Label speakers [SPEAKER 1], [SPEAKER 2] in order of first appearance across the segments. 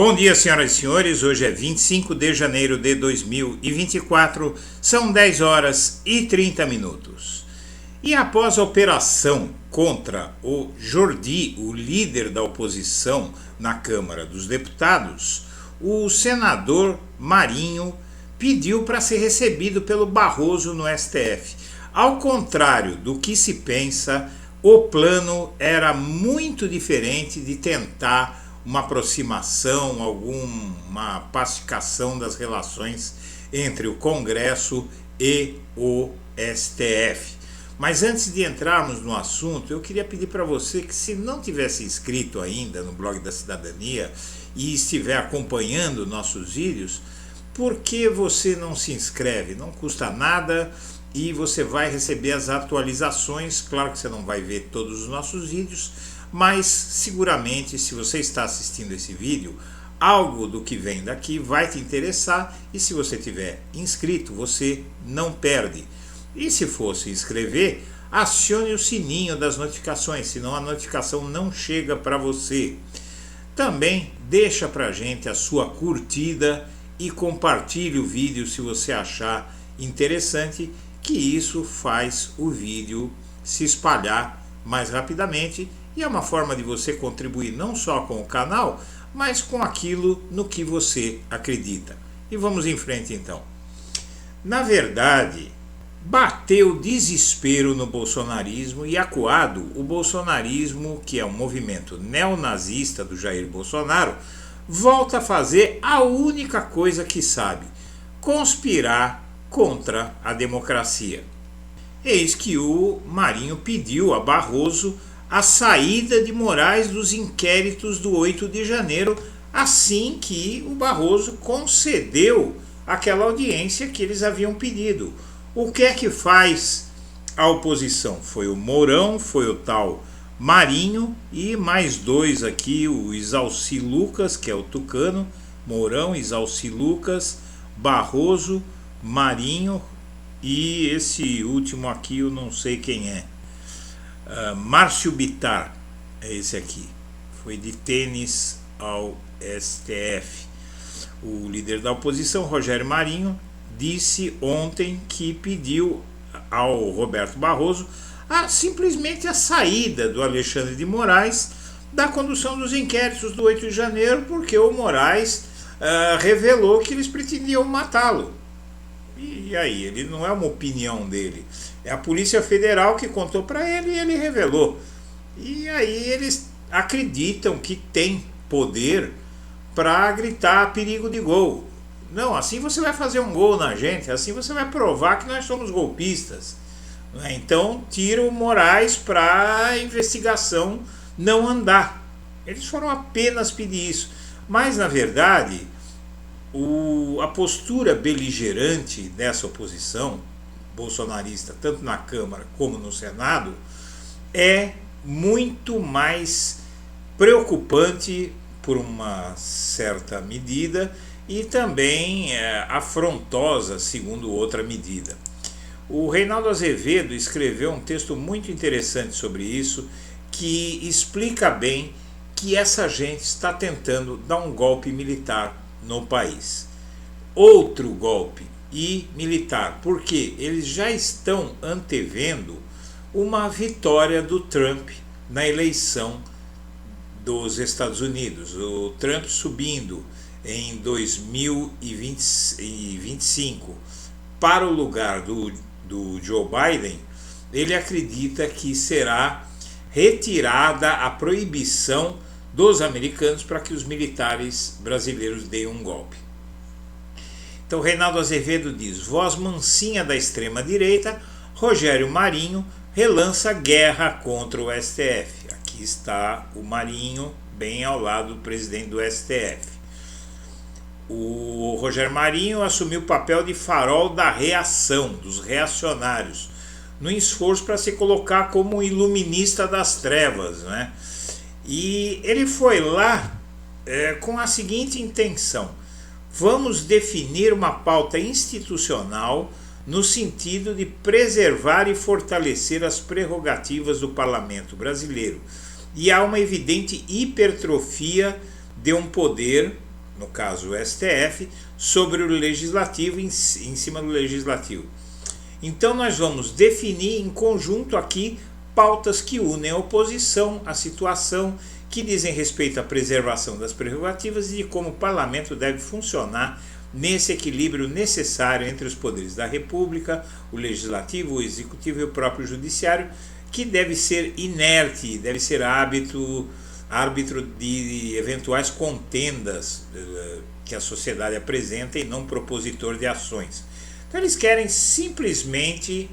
[SPEAKER 1] Bom dia, senhoras e senhores. Hoje é 25 de janeiro de 2024, são 10 horas e 30 minutos. E após a operação contra o Jordi, o líder da oposição na Câmara dos Deputados, o senador Marinho pediu para ser recebido pelo Barroso no STF. Ao contrário do que se pensa, o plano era muito diferente de tentar uma aproximação, alguma pacificação das relações entre o Congresso e o STF. Mas antes de entrarmos no assunto, eu queria pedir para você que, se não tivesse inscrito ainda no Blog da Cidadania e estiver acompanhando nossos vídeos, por que você não se inscreve? Não custa nada e você vai receber as atualizações. Claro que você não vai ver todos os nossos vídeos, mas seguramente, se você está assistindo esse vídeo, algo do que vem daqui vai te interessar, e se você tiver inscrito, você não perde. E se for se inscrever, acione o sininho das notificações, senão a notificação não chega para você. Também deixa pra gente a sua curtida e compartilhe o vídeo se você achar interessante, que isso faz o vídeo se espalhar mais rapidamente. E é uma forma de você contribuir não só com o canal, mas com aquilo no que você acredita. E vamos em frente então. Na verdade, bateu desespero no bolsonarismo e, acuado, o bolsonarismo, que é um movimento neonazista do Jair Bolsonaro, volta a fazer a única coisa que sabe: conspirar contra a democracia. Eis que o Marinho pediu a Barroso a saída de Moraes dos inquéritos do 8 de janeiro, assim que o Barroso concedeu aquela audiência que eles haviam pedido. O que é que faz a oposição? Foi o Mourão, foi o tal Marinho e mais dois aqui, o Isalci Lucas, que é o tucano, Mourão, Isalci Lucas, Barroso, Marinho e esse último aqui eu não sei quem é. Márcio Bittar é esse aqui, foi de tênis ao STF. O líder da oposição, Rogério Marinho, disse ontem que pediu ao Roberto Barroso simplesmente a saída do Alexandre de Moraes da condução dos inquéritos do 8 de janeiro, porque o Moraes revelou que eles pretendiam matá-lo. E aí, ele não é uma opinião dele, é a Polícia Federal que contou para ele e ele revelou. E aí eles acreditam que tem poder para gritar perigo de gol. Não, assim você vai fazer um gol na gente, assim você vai provar que nós somos golpistas. Então tira o Moraes para a investigação não andar. Eles foram apenas pedir isso. Mas na verdade, a postura beligerante dessa oposição bolsonarista, tanto na Câmara como no Senado, é muito mais preocupante por uma certa medida e também afrontosa, segundo outra medida. O Reinaldo Azevedo escreveu um texto muito interessante sobre isso, que explica bem que essa gente está tentando dar um golpe militar no país. Outro golpe e militar, porque eles já estão antevendo uma vitória do Trump na eleição dos Estados Unidos. O Trump subindo em 2025 para o lugar do Joe Biden, ele acredita que será retirada a proibição dos americanos para que os militares brasileiros deem um golpe. Então Reinaldo Azevedo diz: voz mansinha da extrema-direita, Rogério Marinho relança guerra contra o STF. Aqui está o Marinho, bem ao lado do presidente do STF. O Rogério Marinho assumiu o papel de farol da reação, dos reacionários, no esforço para se colocar como iluminista das trevas, né? E ele foi lá com a seguinte intenção: vamos definir uma pauta institucional no sentido de preservar e fortalecer as prerrogativas do parlamento brasileiro. E há uma evidente hipertrofia de um poder no caso o STF, sobre o legislativo, em cima do legislativo. Então nós vamos definir em conjunto aqui pautas que unem a oposição, a situação, que dizem respeito à preservação das prerrogativas e de como o parlamento deve funcionar nesse equilíbrio necessário entre os poderes da República, o legislativo, o executivo e o próprio judiciário, que deve ser inerte, deve ser árbitro de eventuais contendas que a sociedade apresenta e não propositor de ações. Então eles querem simplesmente,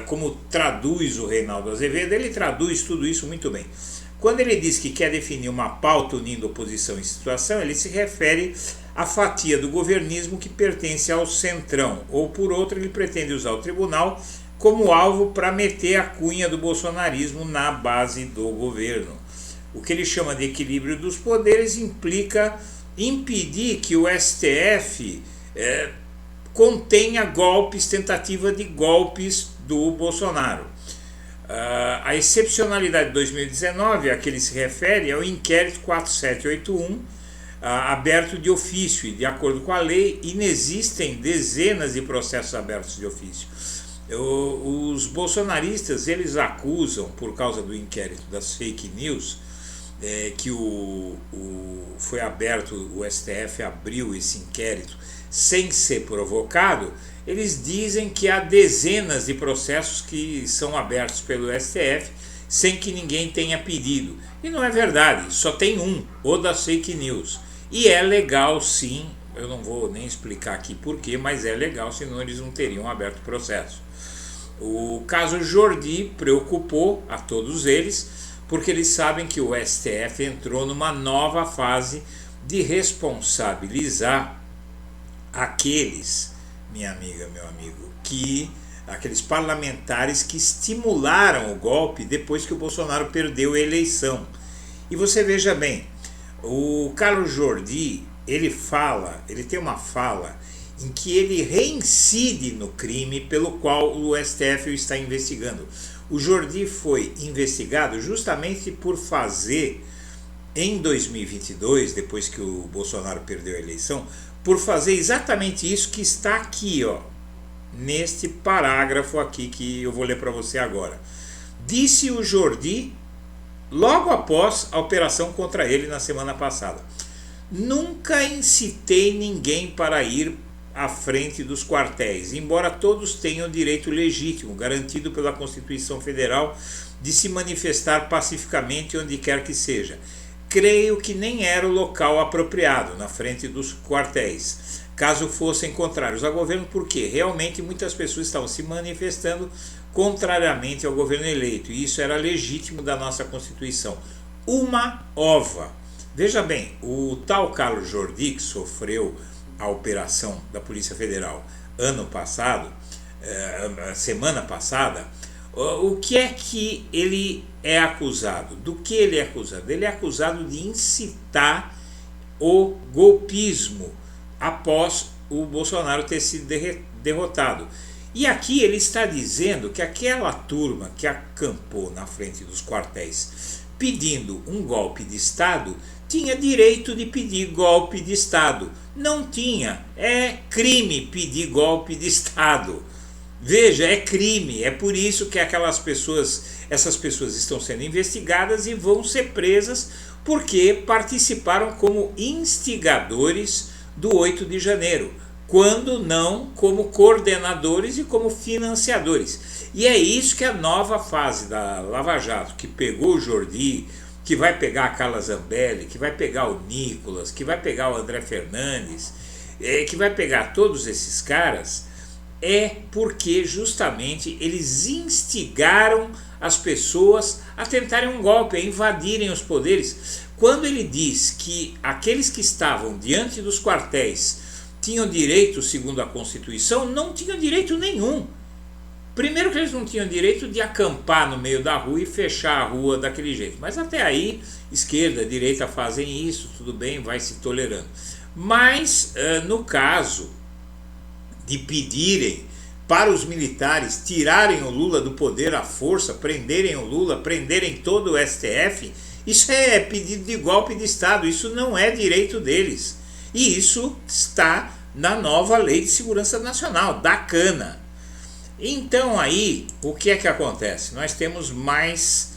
[SPEAKER 1] como traduz o Reinaldo Azevedo, ele traduz tudo isso muito bem. Quando ele diz que quer definir uma pauta unindo oposição e situação, ele se refere à fatia do governismo que pertence ao centrão, ou por outro ele pretende usar o tribunal como alvo para meter a cunha do bolsonarismo na base do governo. O que ele chama de equilíbrio dos poderes implica impedir que o STF contenha golpes, tentativa de golpes do Bolsonaro. A excepcionalidade de 2019 a que ele se refere é o inquérito 4781, aberto de ofício, e de acordo com a lei inexistem dezenas de processos abertos de ofício. Os bolsonaristas, eles acusam, por causa do inquérito das fake news, que foi aberto, o STF abriu esse inquérito sem ser provocado. Eles dizem que há dezenas de processos que são abertos pelo STF sem que ninguém tenha pedido. E não é verdade, só tem um, o das fake news. E é legal sim, eu não vou nem explicar aqui porquê, mas é legal, senão eles não teriam aberto processo. O caso Jordi preocupou a todos eles, porque eles sabem que o STF entrou numa nova fase de responsabilizar aqueles, minha amiga, meu amigo, aqueles parlamentares que estimularam o golpe depois que o Bolsonaro perdeu a eleição. E você veja bem, o Carlos Jordi, ele tem uma fala em que ele reincide no crime pelo qual o STF o está investigando. O Jordi foi investigado justamente por fazer, em 2022, depois que o Bolsonaro perdeu a eleição, por fazer exatamente isso que está aqui, ó, neste parágrafo aqui que eu vou ler para você agora. Disse o Jordi, logo após a operação contra ele na semana passada: nunca incitei ninguém para ir à frente dos quartéis, embora todos tenham direito legítimo, garantido pela Constituição Federal, de se manifestar pacificamente onde quer que seja. Creio que nem era o local apropriado, na frente dos quartéis, caso fossem contrários ao governo, porque realmente muitas pessoas estavam se manifestando contrariamente ao governo eleito, e isso era legítimo da nossa Constituição. Uma ova. Veja bem, o tal Carlos Jordi, que sofreu a operação da Polícia Federal semana passada, o que é que ele é acusado? Do que ele é acusado? Ele é acusado de incitar o golpismo após o Bolsonaro ter sido derrotado. E aqui ele está dizendo que aquela turma que acampou na frente dos quartéis pedindo um golpe de Estado tinha direito de pedir golpe de Estado. Não tinha. É crime pedir golpe de Estado. Veja, é crime. É por isso que essas pessoas estão sendo investigadas e vão ser presas porque participaram como instigadores do 8 de janeiro, quando não como coordenadores e como financiadores. E é isso que a nova fase da Lava Jato, que pegou o Jordi, que vai pegar a Carla Zambelli, que vai pegar o Nicolas, que vai pegar o André Fernandes, que vai pegar todos esses caras, é porque justamente eles instigaram as pessoas a tentarem um golpe, a invadirem os poderes. Quando ele diz que aqueles que estavam diante dos quartéis tinham direito, segundo a Constituição, não tinham direito nenhum. Primeiro que eles não tinham direito de acampar no meio da rua e fechar a rua daquele jeito. Mas até aí, esquerda, direita fazem isso, tudo bem, vai se tolerando. Mas, no caso de pedirem para os militares tirarem o Lula do poder à força, prenderem o Lula, prenderem todo o STF, isso é pedido de golpe de Estado, isso não é direito deles. E isso está na nova Lei de Segurança Nacional, da Cana. Então aí, o que é que acontece? Nós temos mais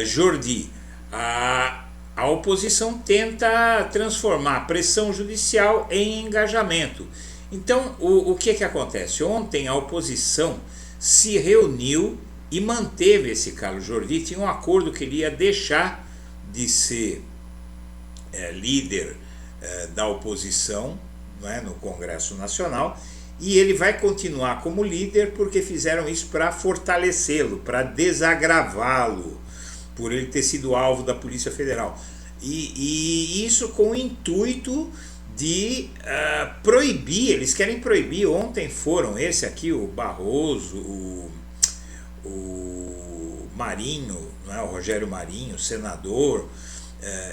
[SPEAKER 1] Jordi. A oposição tenta transformar a pressão judicial em engajamento. Então, o que é que acontece? Ontem a oposição se reuniu e manteve esse Carlos Jordi. Tinha um acordo que ele ia deixar de ser líder da oposição, não é, no Congresso Nacional, e ele vai continuar como líder porque fizeram isso para fortalecê-lo, para desagravá-lo, por ele ter sido alvo da Polícia Federal. E isso com o intuito de proibir, eles querem proibir. Ontem foram esse aqui, o Barroso, o Marinho, não é, o Rogério Marinho, senador,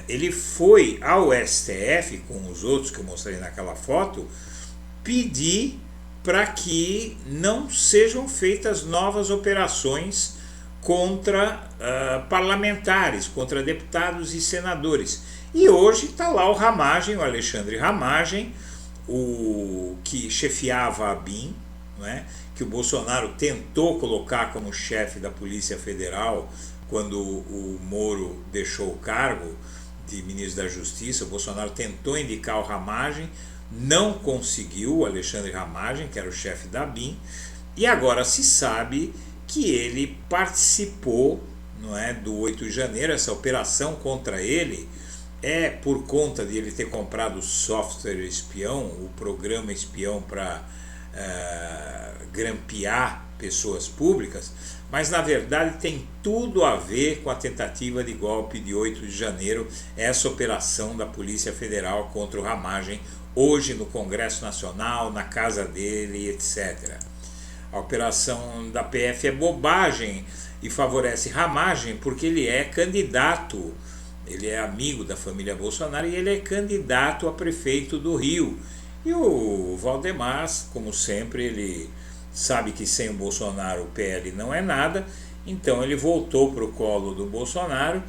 [SPEAKER 1] ele foi ao STF com os outros que eu mostrei naquela foto, pedir para que não sejam feitas novas operações contra parlamentares, contra deputados e senadores. E hoje está lá o Ramagem, o Alexandre Ramagem, o que chefiava a BIM, não é? Que o Bolsonaro tentou colocar como chefe da Polícia Federal quando o Moro deixou o cargo de ministro da Justiça. O Bolsonaro tentou indicar o Ramagem, não conseguiu, o Alexandre Ramagem, que era o chefe da BIM, e agora se sabe que ele participou, não é, do 8 de janeiro. Essa operação contra ele é por conta de ele ter comprado o software espião, o programa espião para grampear pessoas públicas, mas na verdade tem tudo a ver com a tentativa de golpe de 8 de janeiro, essa operação da Polícia Federal contra o Ramagem, hoje no Congresso Nacional, na casa dele, etc. A operação da PF é bobagem e favorece Ramagem porque ele é candidato, ele é amigo da família Bolsonaro e ele é candidato a prefeito do Rio. E o Valdemar, como sempre, ele sabe que sem o Bolsonaro o PL não é nada, então ele voltou para o colo do Bolsonaro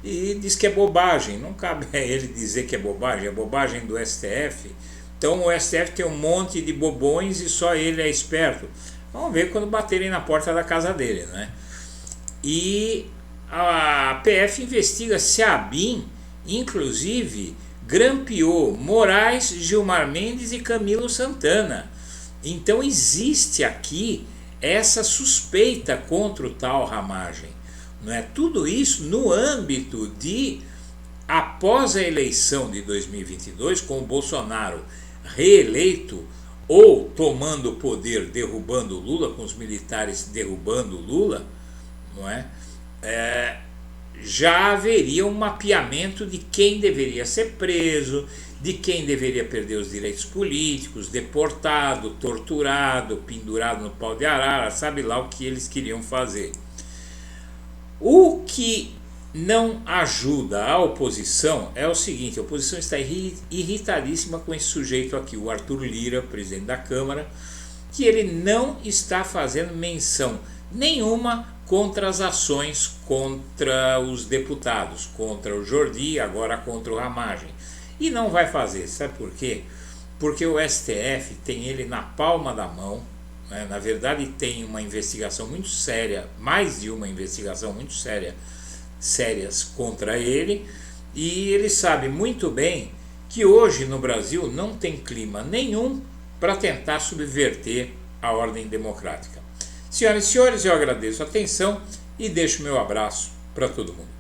[SPEAKER 1] e diz que é bobagem. Não cabe a ele dizer que é bobagem do STF. Então o STF tem um monte de bobões e só ele é esperto. Vamos ver quando baterem na porta da casa dele, né? E a PF investiga se a BIM, inclusive, grampeou Moraes, Gilmar Mendes e Camilo Santana. Então existe aqui essa suspeita contra o tal Ramagem. Não é? Tudo isso no âmbito de, após a eleição de 2022, com o Bolsonaro reeleito ou tomando o poder, derrubando o Lula, com os militares derrubando o Lula, não é? Já haveria um mapeamento de quem deveria ser preso, de quem deveria perder os direitos políticos, deportado, torturado, pendurado no pau de arara, sabe lá o que eles queriam fazer. O que não ajuda a oposição é o seguinte: a oposição está irritadíssima com esse sujeito aqui, o Arthur Lira, presidente da Câmara, que ele não está fazendo menção nenhuma contra as ações contra os deputados, contra o Jordi, agora contra o Ramagem. E não vai fazer, sabe por quê? Porque o STF tem ele na palma da mão, né? Na verdade tem uma investigação muito séria, mais de uma investigação muito sérias contra ele, e ele sabe muito bem que hoje no Brasil não tem clima nenhum para tentar subverter a ordem democrática. Senhoras e senhores, eu agradeço a atenção e deixo meu abraço para todo mundo.